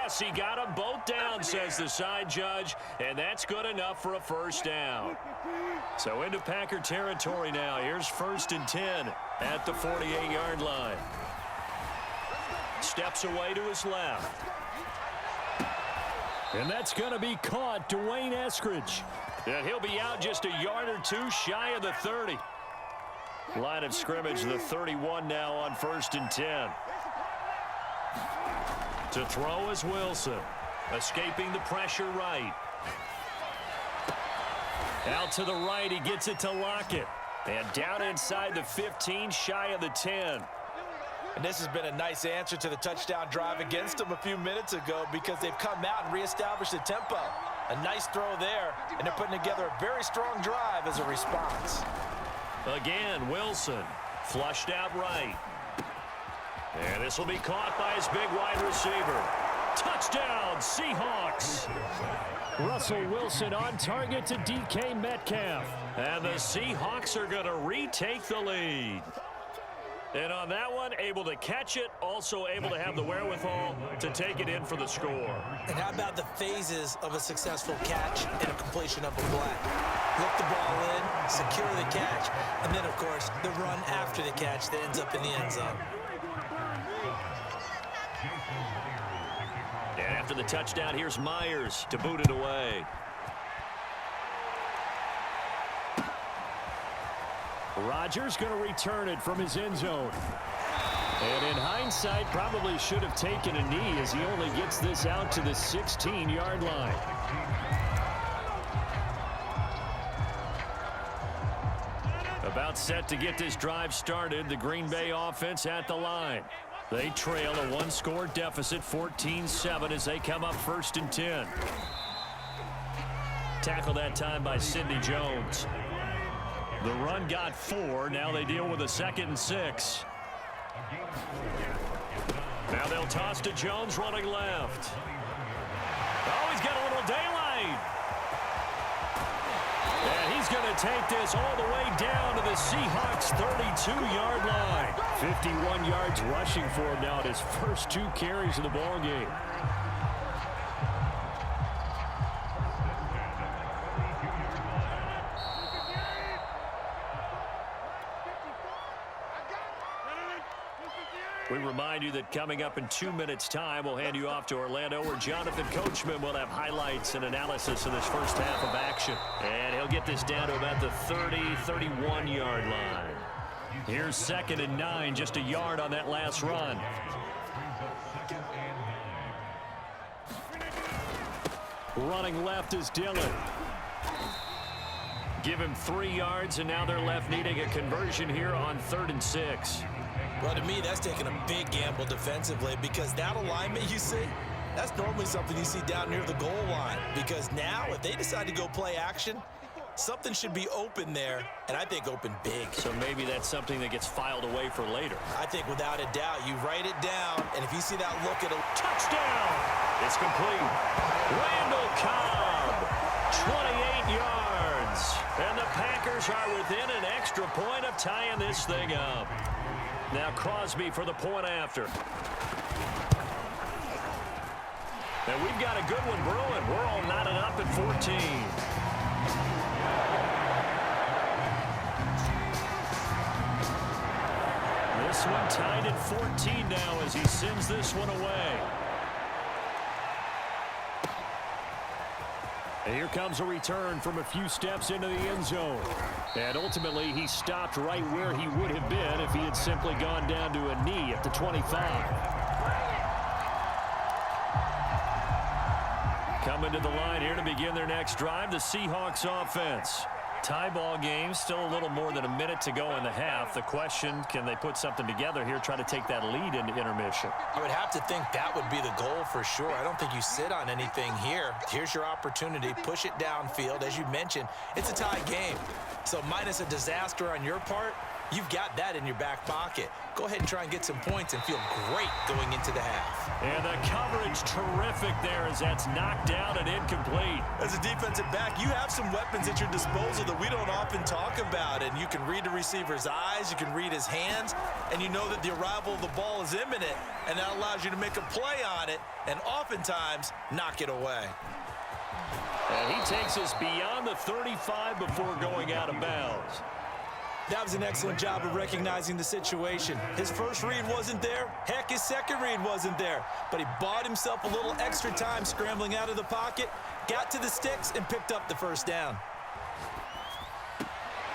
Yes, he got them both down, says the side judge, and that's good enough for a first down. So into Packer territory now. Here's 1st and 10 at the 48-yard line. Steps away to his left. And that's going to be caught, Dwayne Eskridge. And he'll be out just a yard or two shy of the 30. Line of scrimmage, the 31 now on 1st and 10. To throw is Wilson. Escaping the pressure right. Out to the right, he gets it to Lockett. And down inside the 15, shy of the 10. And this has been a nice answer to the touchdown drive against them a few minutes ago because they've come out and reestablished the tempo. A nice throw there, and they're putting together a very strong drive as a response. Again, Wilson flushed out right. And this will be caught by his big wide receiver. Touchdown, Seahawks. Russell Wilson on target to DK Metcalf. And the Seahawks are going to retake the lead. And on that one, able to catch it, also able to have the wherewithal to take it in for the score. And how about the phases of a successful catch and a completion of a play? Look the ball in, secure the catch, and then, of course, the run after the catch that ends up in the end zone. And after the touchdown, here's Myers to boot it away. Rodgers going to return it from his end zone. And in hindsight, probably should have taken a knee as he only gets this out to the 16-yard line. About set to get this drive started, the Green Bay offense at the line. They trail a one-score deficit, 14-7, as they come up 1st and 10. Tackle that time by Sidney Jones. The run got 4. Now they deal with a 2nd and 6. Now they'll toss to Jones running left. Oh, he's got a little daylight. And he's going to take this all the way down to the Seahawks' 32-yard line. 51 yards rushing for him now at his first 2 carries of the ball game. We remind you that coming up in 2 minutes' time, we'll hand you off to Orlando, where Jonathan Coachman will have highlights and analysis of this first half of action. And he'll get this down to about the 30, 31-yard line. Here's 2nd and 9, just a yard on that last run. Running left is Dillon. Give him 3 yards, and now they're left needing a conversion here on 3rd and 6. Well, to me, that's taking a big gamble defensively because that alignment you see, that's normally something you see down near the goal line. Because now, if they decide to go play action, something should be open there, and I think open big. So maybe that's something that gets filed away for later. I think without a doubt, you write it down, and if you see that look at a touchdown, it's complete. Randall Cobb, 28 yards. And the Packers are within an extra point of tying this thing up. Now Crosby for the point after. And we've got a good one brewing. We're all knotted up at 14. This one tied at 14 now as he sends this one away. And here comes a return from a few steps into the end zone. And ultimately, he stopped right where he would have been if he had simply gone down to a knee at the 25. Coming to the line here to begin their next drive, the Seahawks offense. Tie ball game, still a little more than a minute to go in the half. The question, can they put something together here, try to take that lead into intermission? You would have to think that would be the goal for sure. I don't think you sit on anything here. Here's your opportunity. Push it downfield. As you mentioned, it's a tie game. So minus a disaster on your part, You've got that in your back pocket. Go ahead and try and get some points and feel great going into the half. And the coverage terrific there as that's knocked down and incomplete. As a defensive back, you have some weapons at your disposal that we don't often talk about. And you can read the receiver's eyes, you can read his hands, and you know that the arrival of the ball is imminent, and that allows you to make a play on it and oftentimes knock it away. And he takes us beyond the 35 before going out of bounds. That was an excellent job of recognizing the situation. His first read wasn't there. Heck, his second read wasn't there. But he bought himself a little extra time scrambling out of the pocket, got to the sticks, and picked up the first down.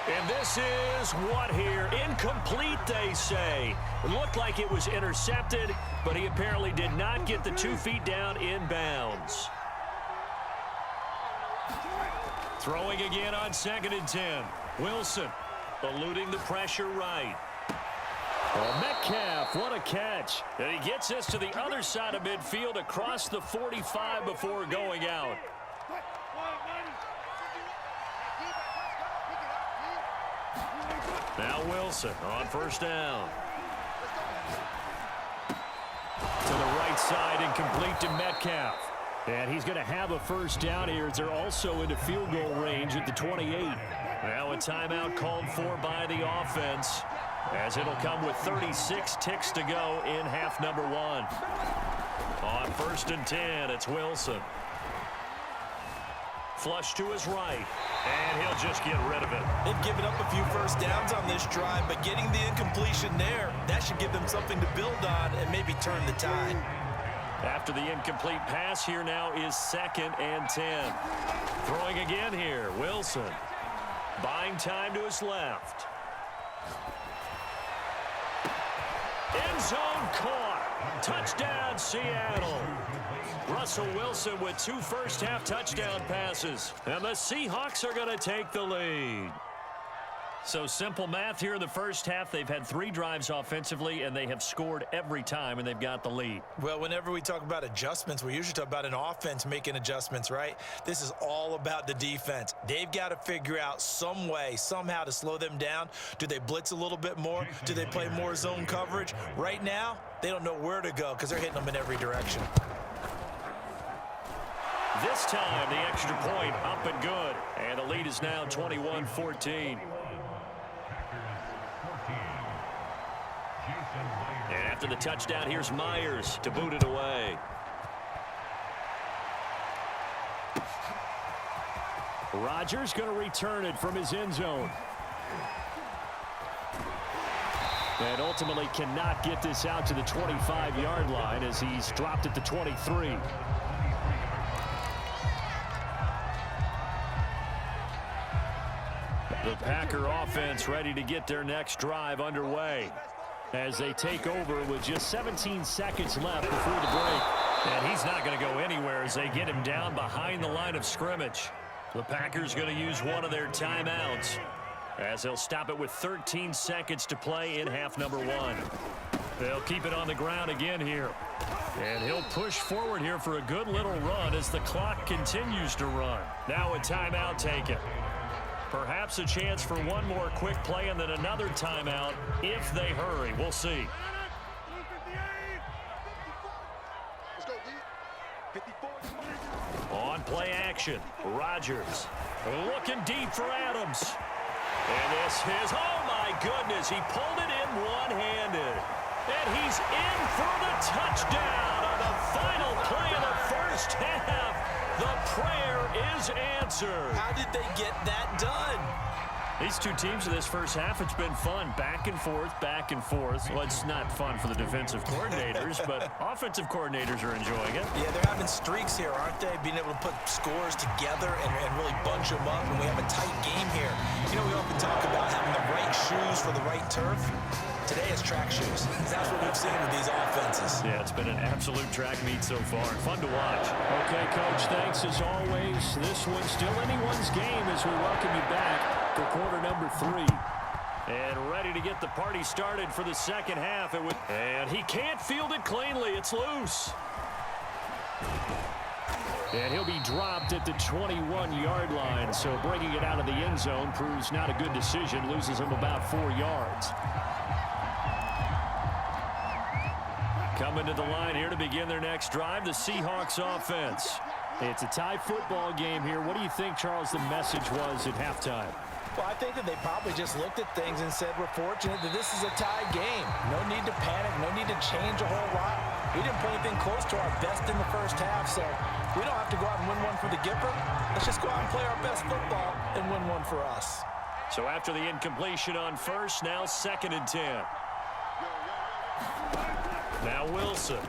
And this is what here? Incomplete, they say. It looked like it was intercepted, but he apparently did not get the 2 feet down in bounds. Throwing again on 2nd and 10. Wilson eluding the pressure right. Oh, Metcalf, what a catch. And he gets us to the other side of midfield across the 45 before going out. Now Wilson on first down. To the right side, incomplete to Metcalf. And he's going to have a first down here as they're also into field goal range at the 28. Now a timeout called for by the offense as it'll come with 36 ticks to go in half number 1. On 1st and 10, it's Wilson. Flush to his right, and he'll just get rid of it. They've given up a few first downs on this drive, but getting the incompletion there, that should give them something to build on and maybe turn the tide. After the incomplete pass, here now is 2nd and 10. Throwing again here, Wilson. Buying time to his left. End zone caught. Touchdown, Seattle. Russell Wilson with 2 first-half touchdown passes. And the Seahawks are going to take the lead. So simple math here in the first half. They've had 3 drives offensively, and they have scored every time, and they've got the lead. Well, whenever we talk about adjustments, we usually talk about an offense making adjustments, right? This is all about the defense. They've got to figure out some way, somehow to slow them down. Do they blitz a little bit more? Do they play more zone coverage? Right now, they don't know where to go because they're hitting them in every direction. This time, the extra point up and good. And the lead is now 21-14. And after the touchdown, here's Myers to boot it away. Rodgers going to return it from his end zone. And ultimately cannot get this out to the 25-yard line as he's dropped at the 23. The Packer offense ready to get their next drive underway as they take over with just 17 seconds left before the break. And he's not going to go anywhere as they get him down behind the line of scrimmage. The Packers going to use one of their timeouts as they'll stop it with 13 seconds to play in half number 1. They'll keep it on the ground again here. And he'll push forward here for a good little run as the clock continues to run. Now a timeout taken. Perhaps a chance for one more quick play and then another timeout if they hurry. We'll see. On play action, Rodgers looking deep for Adams. And this is, oh my goodness, he pulled it in one-handed. And he's in for the touchdown on the final play of the first half. The prayer is answered. How did they get that done? These two teams in this first half, it's been fun. Back and forth, back and forth. Well, it's not fun for the defensive coordinators, but offensive coordinators are enjoying it. Yeah, they're having streaks here, aren't they? Being able to put scores together and really bunch them up, and we have a tight game here. You know, we often talk about having the right shoes for the right turf. Today is track shoes. That's what we've seen with these offenses. Yeah, it's been an absolute track meet so far. Fun to watch. Okay, Coach, thanks as always. This one's still anyone's game as we welcome you back for quarter number 3. And ready to get the party started for the second half. And he can't field it cleanly. It's loose. And he'll be dropped at the 21-yard line. So bringing it out of the end zone proves not a good decision. Loses him about 4 yards. Coming to the line here to begin their next drive, the Seahawks offense. It's a tie football game here. What do you think, Charles, the message was at halftime? Well, I think that they probably just looked at things and said, we're fortunate that this is a tie game. No need to panic. No need to change a whole lot. We didn't play anything close to our best in the first half, so we don't have to go out and win one for the giver. Let's just go out and play our best football and win one for us. So after the incompletion on first, now 2nd and 10. Now Wilson.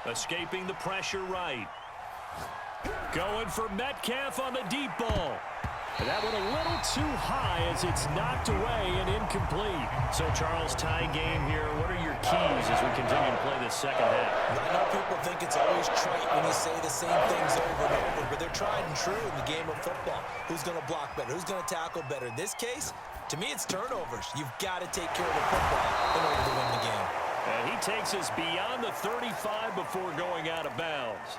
Escaping the pressure right. Going for Metcalf on the deep ball. And that one a little too high as it's knocked away and incomplete. So, Charles, tie game here. What are your keys as we continue to play this second half? I know people think it's always trite when you say the same things over and over, but they're tried and true in the game of football. Who's going to block better? Who's going to tackle better? In this case, to me, it's turnovers. You've got to take care of the football in order to win the game. And he takes us beyond the 35 before going out of bounds.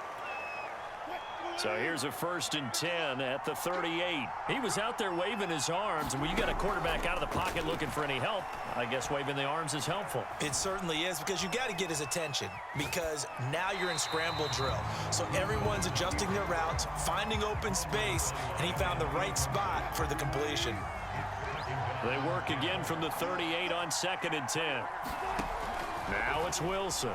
So here's a 1st and 10 at the 38. He was out there waving his arms, and when you got a quarterback out of the pocket looking for any help, I guess waving the arms is helpful. It certainly is, because you got to get his attention, because now you're in scramble drill. So everyone's adjusting their routes, finding open space, and he found the right spot for the completion. They work again from the 38 on 2nd and 10. Now it's Wilson.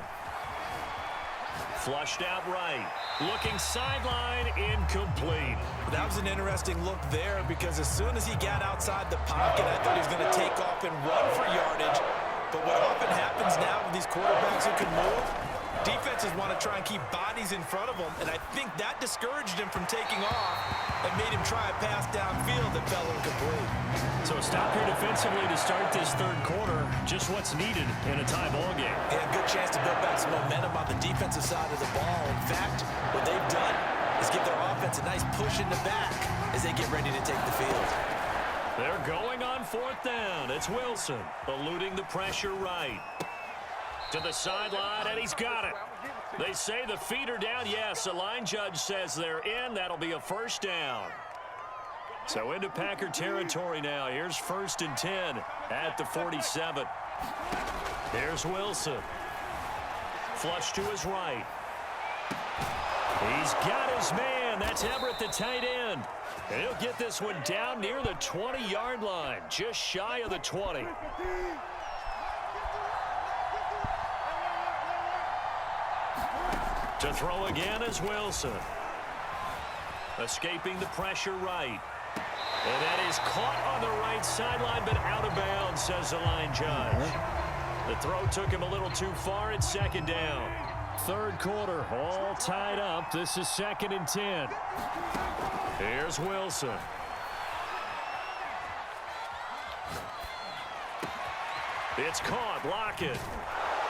Flushed out right. Looking sideline, incomplete. That was an interesting look there, because as soon as he got outside the pocket, I thought he was going to take off and run for yardage. But what often happens now with these quarterbacks who can move, defenses want to try and keep bodies in front of them, and I think that discouraged him from taking off and made him try a pass downfield that fell incomplete. So a stop here defensively to start this third quarter. Just what's needed in a tie ball game. Yeah, good chance to build back some momentum on the defensive side of the ball. In fact, what they've done is give their offense a nice push in the back as they get ready to take the field. They're going on 4th down. It's Wilson eluding the pressure right. To the sideline, and he's got it. They say the feet are down. Yes, the line judge says they're in. That'll be a 1st down. So into Packer territory now. Here's 1st and 10 at the 47. Here's Wilson. Flush to his right. He's got his man. That's Everett, the tight end. And he'll get this one down near the 20-yard line, just shy of the 20. To throw again is Wilson. Escaping the pressure right. And that is caught on the right sideline, but out of bounds, says the line judge. The throw took him a little too far. It's 2nd down. Third quarter, all tied up. This is 2nd and 10. Here's Wilson. It's caught. Lockett.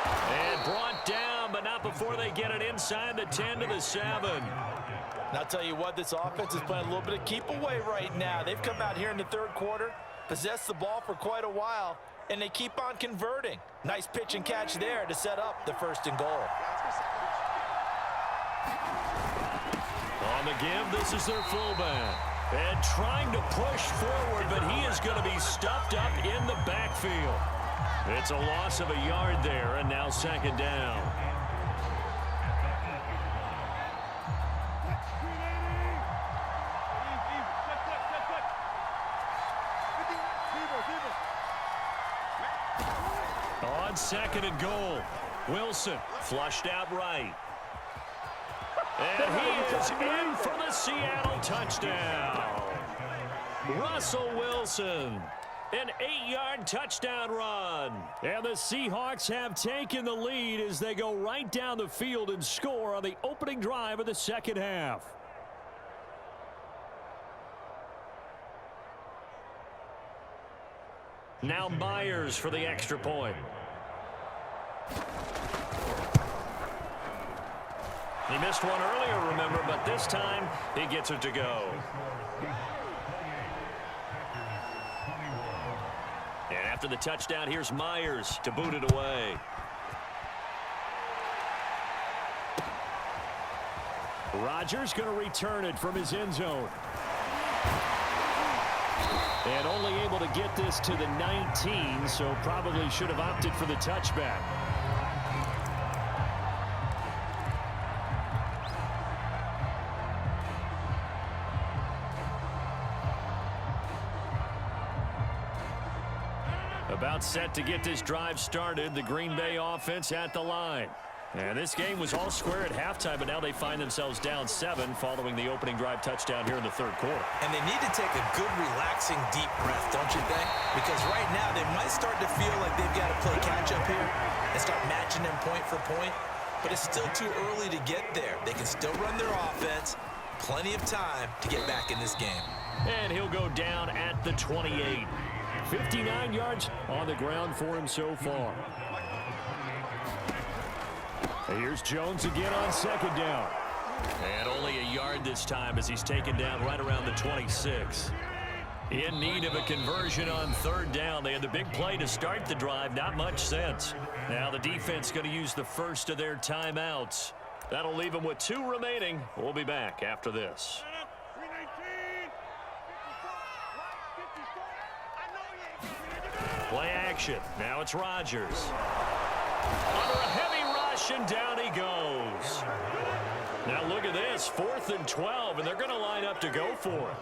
And brought down, but not before they get it inside the 10 to the 7. And I'll tell you what, this offense is playing a little bit of keep away right now. They've come out here in the third quarter, possessed the ball for quite a while, and they keep on converting. Nice pitch and catch there to set up the 1st and goal. On the give, this is their fullback. And trying to push forward, but he is going to be stuffed up in the backfield. It's a loss of a yard there, and now 2nd down. On 2nd and goal, Wilson flushed out right. And he is in for the Seattle touchdown. Russell Wilson, an 8-yard touchdown run. And the Seahawks have taken the lead as they go right down the field and score on the opening drive of the second half. Now Myers for the extra point. He missed one earlier, remember, but this time he gets it to go. And after the touchdown, here's Myers to boot it away. Rodgers going to return it from his end zone. And only able to get this to the 19, so probably should have opted for the touchback. About set to get this drive started, the Green Bay offense at the line. And this game was all square at halftime, but now they find themselves down 7 following the opening drive touchdown here in the third quarter. And they need to take a good, relaxing, deep breath, don't you think? Because right now they might start to feel like they've got to play catch-up here and start matching them point for point. But it's still too early to get there. They can still run their offense. Plenty of time to get back in this game. And he'll go down at the 28. 59 yards on the ground for him so far. Here's Jones again on second down. And only a yard this time as he's taken down right around the 26. In need of a conversion on third down. They had the big play to start the drive. Not much sense. Now the defense going to use the first of their timeouts. That'll leave them with 2 remaining. We'll be back after this. Play action. Now it's Rodgers. Under a heavy rush, and down he goes. Now look at this. 4th and 12, and they're going to line up to go for it.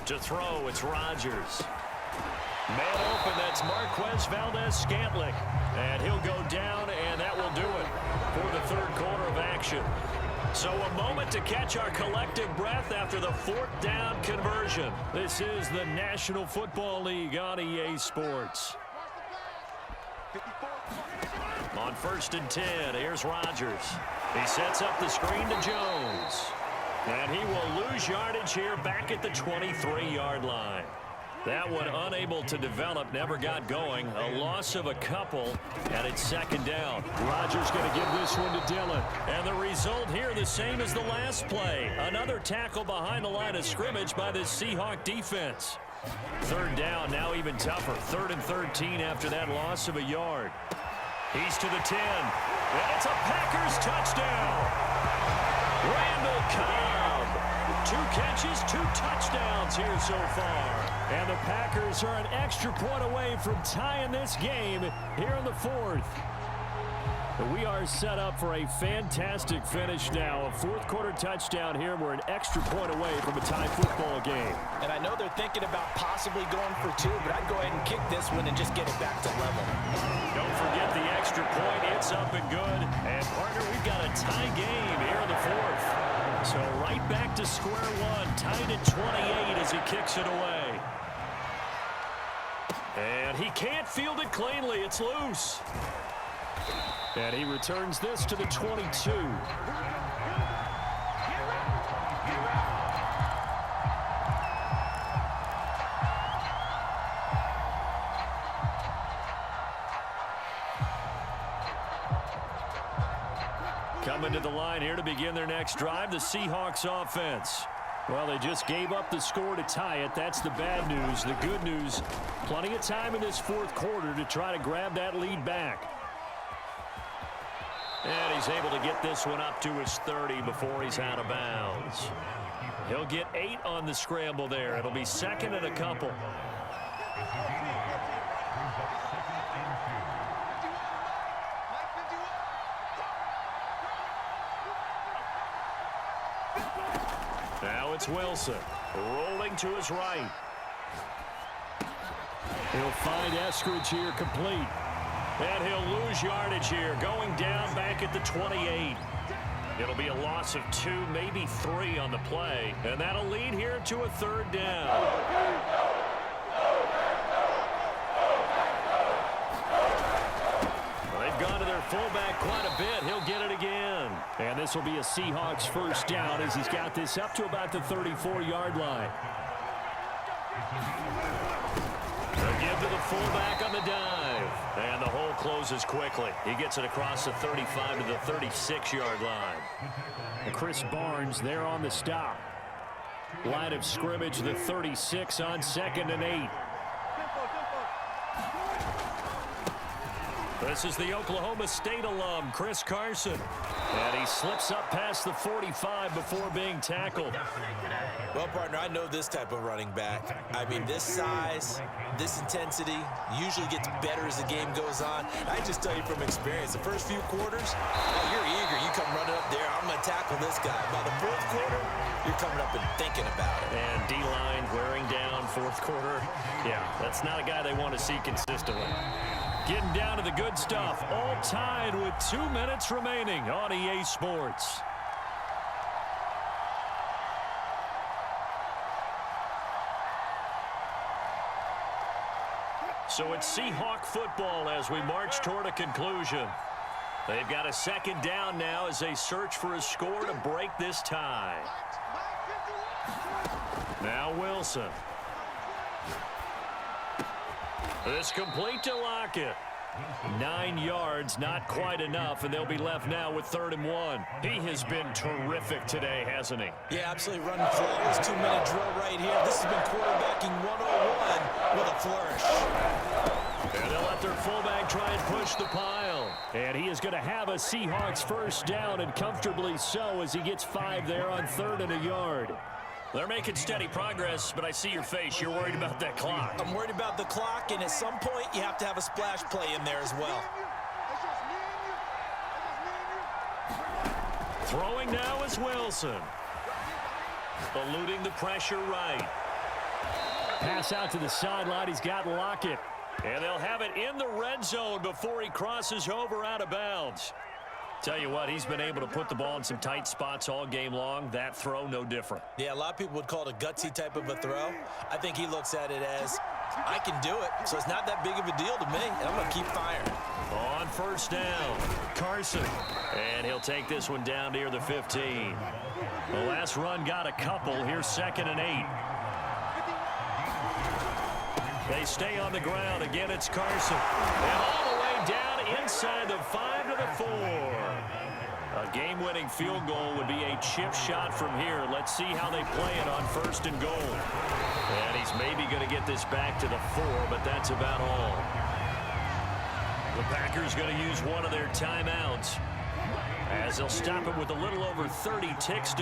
To throw, it's Rodgers. Man open, that's Marquez Valdez-Scantling. And he'll go down, and that will do it for the third quarter of action. So a moment to catch our collective breath after the 4th down conversion. This is the National Football League on EA Sports. On 1st and 10, here's Rodgers. He sets up the screen to Jones. And he will lose yardage here back at the 23-yard line. That one unable to develop, never got going. A loss of a couple, and it's second down. Rodgers going to give this one to Dillon. And the result here the same as the last play. Another tackle behind the line of scrimmage by the Seahawk defense. Third down, now even tougher. 3rd and 13 after that loss of a yard. He's to the 10. And it's a Packers touchdown. Randall Cobb. 2 catches, 2 touchdowns here so far. And the Packers are an extra point away from tying this game here in the 4th. We are set up for a fantastic finish now. A 4th quarter touchdown here. We're an extra point away from a tie football game. And I know they're thinking about possibly going for 2, but I'd go ahead and kick this one and just get it back to level. Don't forget the extra point. It's up and good. And, partner, we've got a tie game here in the 4th. So right back to square one. Tied at 28 as he kicks it away. And he can't field it cleanly. It's loose. And he returns this to the 22. Coming to the line here to begin their next drive, the Seahawks offense. Well, they just gave up the score to tie it. That's the bad news. The good news, plenty of time in this 4th quarter to try to grab that lead back. And he's able to get this one up to his 30 before he's out of bounds. He'll get 8 on the scramble there. It'll be 2nd and a couple. Now it's Wilson, rolling to his right. He'll find Eskridge here complete. And he'll lose yardage here, going down back at the 28. It'll be a loss of 2, maybe 3 on the play. And that'll lead here to a 3rd down. They've gone to their fullback quite a bit. He'll get it again. And this will be a Seahawks 1st down as he's got this up to about the 34-yard line. They'll give to the fullback on the dive. And the hole closes quickly. He gets it across the 35 to the 36-yard line. And Chris Barnes there on the stop. Line of scrimmage, the 36 on 2nd and 8. This is the Oklahoma State alum, Chris Carson. And he slips up past the 45 before being tackled. Well, partner, I know this type of running back. I mean, this size, this intensity usually gets better as the game goes on. I just tell you from experience, the first few quarters, oh, you're eager. You come running up there, I'm going to tackle this guy. By the fourth quarter, you're coming up and thinking about it. And D-line wearing down fourth quarter. Yeah, that's not a guy they want to see consistently. Getting down to the good stuff. All tied with 2 minutes remaining on EA Sports. So it's Seahawk football as we march toward a conclusion. They've got a second down now as they search for a score to break this tie. Now Wilson. This complete to Lockett. 9 yards, not quite enough, and they'll be left now with 3rd and 1. He has been terrific today, hasn't he? Yeah, absolutely running flawless 2-minute drill right here. This has been quarterbacking 101 with a flourish. And they'll let their fullback try and push the pile. And he is going to have a Seahawks first down, and comfortably so, as he gets 5 there on 3rd and a yard. They're making steady progress, but I see your face. You're worried about that clock. I'm worried about the clock, and at some point, you have to have a splash play in there as well. Throwing now is Wilson. Eluding the pressure right. Pass out to the sideline. He's got Lockett. And they'll have it in the red zone before he crosses over out of bounds. Tell you what, he's been able to put the ball in some tight spots all game long. That throw, no different. Yeah, a lot of people would call it a gutsy type of a throw. I think he looks at it as, I can do it, so it's not that big of a deal to me, and I'm going to keep firing. On first down, Carson. And he'll take this one down near the 15. The last run got a couple. Here's 2nd and 8. They stay on the ground. Again, it's Carson. And all the way down inside the 5 to the 4. A game-winning field goal would be a chip shot from here. Let's see how they play it on 1st and goal. And he's maybe going to get this back to the 4, but that's about all. The Packers going to use one of their timeouts as they'll stop it with a little over 30 ticks to go.